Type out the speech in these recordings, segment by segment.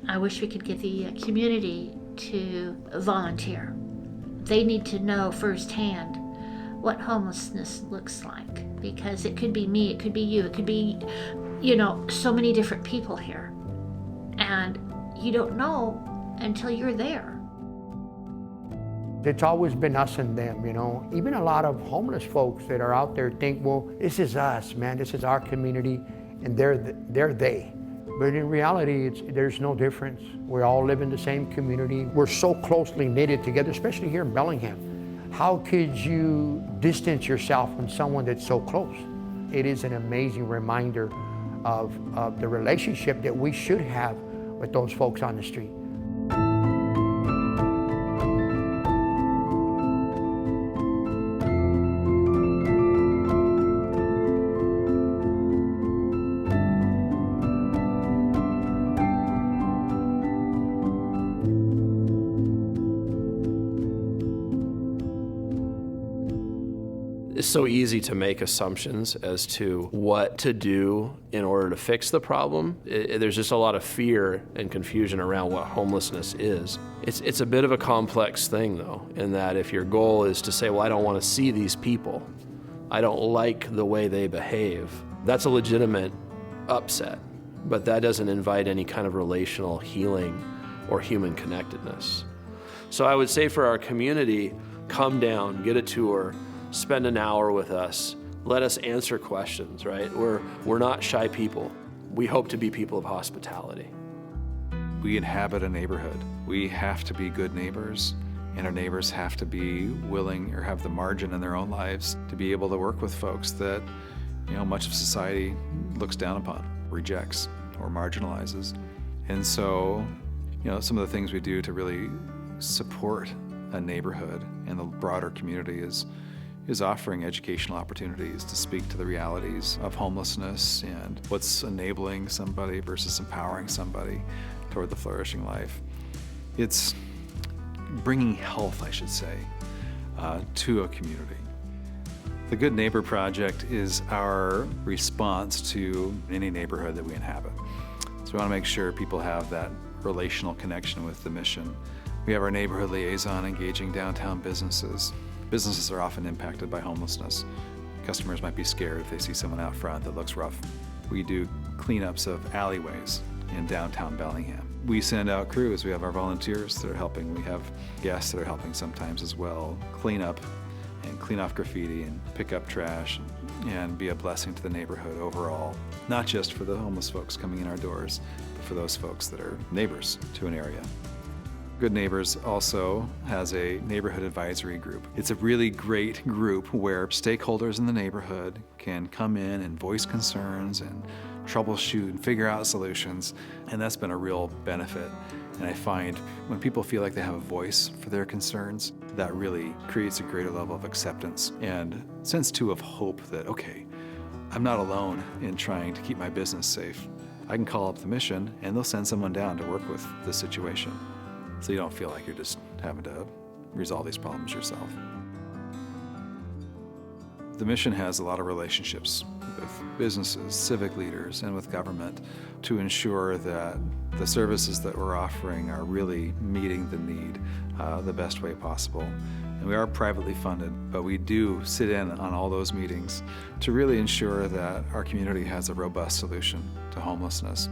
I wish we could get the community to volunteer. They need to know firsthand what homelessness looks like, because it could be me, it could be you, it could be, so many different people here. And you don't know until you're there. It's always been us and them, Even a lot of homeless folks that are out there think, well, this is us, man, this is our community, and they're they. But in reality, there's no difference. We all live in the same community. We're so closely knitted together, especially here in Bellingham. How could you distance yourself from someone that's so close? It is an amazing reminder of the relationship that we should have with those folks on the street. It's so easy to make assumptions as to what to do in order to fix the problem. There's just a lot of fear and confusion around what homelessness is. It's a bit of a complex thing, though, in that if your goal is to say, well, I don't want to see these people, I don't like the way they behave, that's a legitimate upset, but that doesn't invite any kind of relational healing or human connectedness. So I would say for our community, come down, get a tour, spend an hour with us, let us answer questions, right? We're not shy people. We hope to be people of hospitality. We inhabit a neighborhood. We have to be good neighbors, and our neighbors have to be willing or have the margin in their own lives to be able to work with folks that, much of society looks down upon, rejects, or marginalizes. And so, some of the things we do to really support a neighborhood and the broader community is offering educational opportunities to speak to the realities of homelessness and what's enabling somebody versus empowering somebody toward the flourishing life. It's bringing health, I should say, to a community. The Good Neighbor Project is our response to any neighborhood that we inhabit. So we want to make sure people have that relational connection with the mission. We have our neighborhood liaison engaging downtown businesses. Businesses are often impacted by homelessness. Customers might be scared if they see someone out front that looks rough. We do cleanups of alleyways in downtown Bellingham. We send out crews. We have our volunteers that are helping. We have guests that are helping sometimes as well. Clean up and clean off graffiti and pick up trash and be a blessing to the neighborhood overall. Not just for the homeless folks coming in our doors, but for those folks that are neighbors to an area. Good Neighbors also has a neighborhood advisory group. It's a really great group where stakeholders in the neighborhood can come in and voice concerns and troubleshoot and figure out solutions, and that's been a real benefit. And I find when people feel like they have a voice for their concerns, that really creates a greater level of acceptance and sense too of hope that, okay, I'm not alone in trying to keep my business safe. I can call up the mission and they'll send someone down to work with the situation. So you don't feel like you're just having to resolve these problems yourself. The mission has a lot of relationships with businesses, civic leaders, and with government to ensure that the services that we're offering are really meeting the need the best way possible. And we are privately funded, but we do sit in on all those meetings to really ensure that our community has a robust solution to homelessness.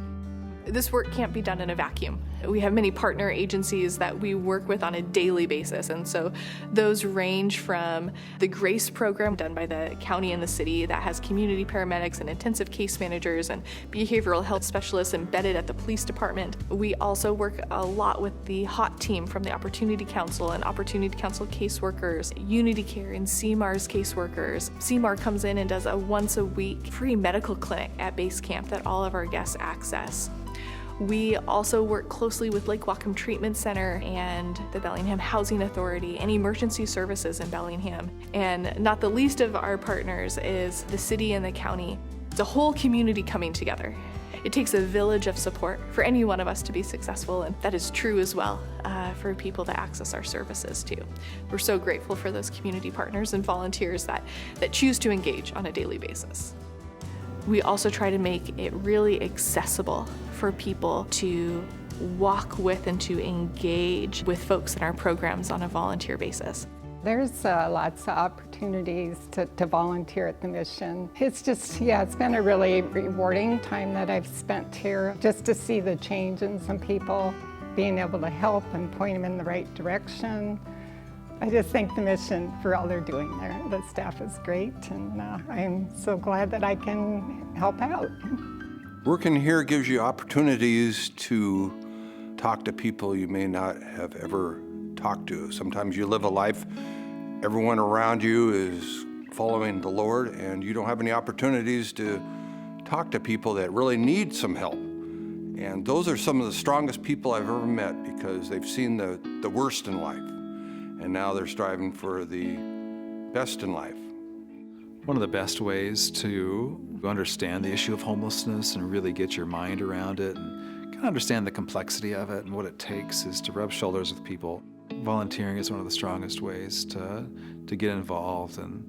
This work can't be done in a vacuum. We have many partner agencies that we work with on a daily basis, and so those range from the GRACE program done by the county and the city that has community paramedics and intensive case managers and behavioral health specialists embedded at the police department. We also work a lot with the HOT team from the Opportunity Council and Opportunity Council caseworkers, Unity Care and SeaMar's caseworkers. SeaMar comes in and does a once-a-week free medical clinic at base camp that all of our guests access. We also work closely with Whatcom Treatment Center and the Bellingham Housing Authority and emergency services in Bellingham. And not the least of our partners is the city and the county. It's a whole community coming together. It takes a village of support for any one of us to be successful, and that is true as well for people to access our services too. We're so grateful for those community partners and volunteers that choose to engage on a daily basis. We also try to make it really accessible for people to walk with and to engage with folks in our programs on a volunteer basis. There's lots of opportunities to volunteer at the mission. It's just, it's been a really rewarding time that I've spent here, just to see the change in some people, being able to help and point them in the right direction. I just thank the mission for all they're doing there. The staff is great, and I'm so glad that I can help out. Working here gives you opportunities to talk to people you may not have ever talked to. Sometimes you live a life, everyone around you is following the Lord, and you don't have any opportunities to talk to people that really need some help. And those are some of the strongest people I've ever met, because they've seen the worst in life, and now they're striving for the best in life. One of the best ways to understand the issue of homelessness and really get your mind around it and kind of understand the complexity of it and what it takes is to rub shoulders with people. Volunteering is one of the strongest ways to get involved and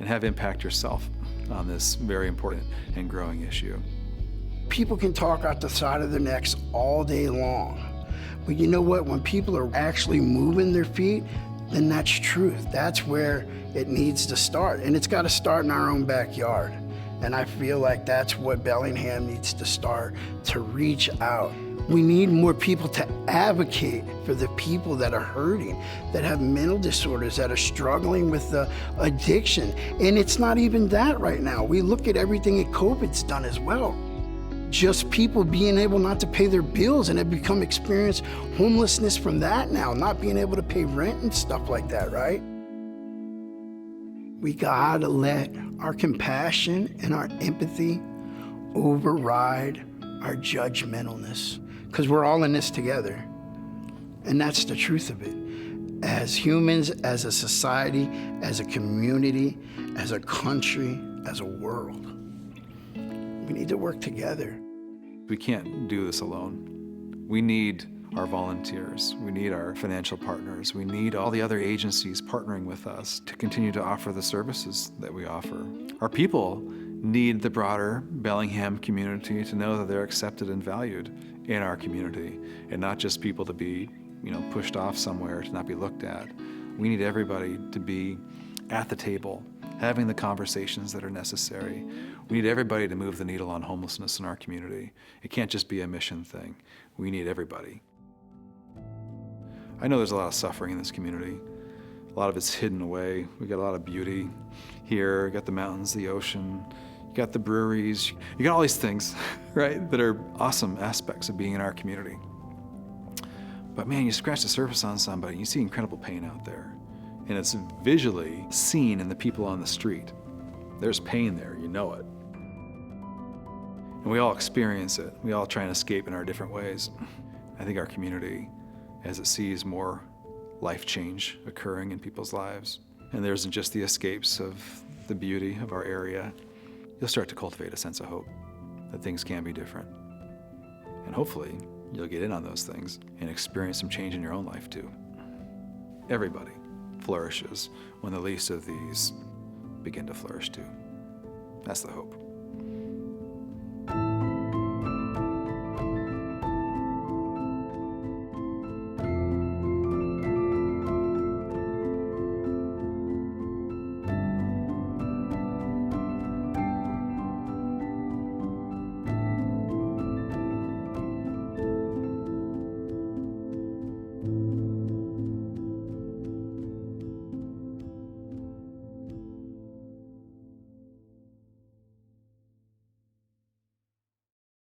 have impact yourself on this very important and growing issue. People can talk out the side of their necks all day long, but you know what? When people are actually moving their feet, then that's truth. That's where it needs to start, and it's got to start in our own backyard. And I feel like that's what Bellingham needs to start, to reach out. We need more people to advocate for the people that are hurting, that have mental disorders, that are struggling with addiction. And it's not even that right now. We look at everything that COVID's done as well. Just people being able not to pay their bills and have become experienced homelessness from that now, not being able to pay rent and stuff like that, right? We gotta let our compassion and our empathy override our judgmentalness, because we're all in this together. And that's the truth of it. As humans, as a society, as a community, as a country, as a world, we need to work together. We can't do this alone. We need our volunteers. We need our financial partners. We need all the other agencies partnering with us to continue to offer the services that we offer. Our people need the broader Bellingham community to know that they're accepted and valued in our community, and not just people to be, pushed off somewhere to not be looked at. We need everybody to be at the table, having the conversations that are necessary. We need everybody to move the needle on homelessness in our community. It can't just be a mission thing. We need everybody. I know there's a lot of suffering in this community. A lot of it's hidden away. We got a lot of beauty here. You got the mountains, the ocean, you got the breweries. You got all these things, right, that are awesome aspects of being in our community. But man, you scratch the surface on somebody, and you see incredible pain out there. And it's visually seen in the people on the street. There's pain there, you know it. And we all experience it. We all try and escape in our different ways. I think our community, as it sees more life change occurring in people's lives, and there isn't just the escapes of the beauty of our area, you'll start to cultivate a sense of hope that things can be different. And hopefully, you'll get in on those things and experience some change in your own life too. Everybody flourishes when the least of these begin to flourish too. That's the hope.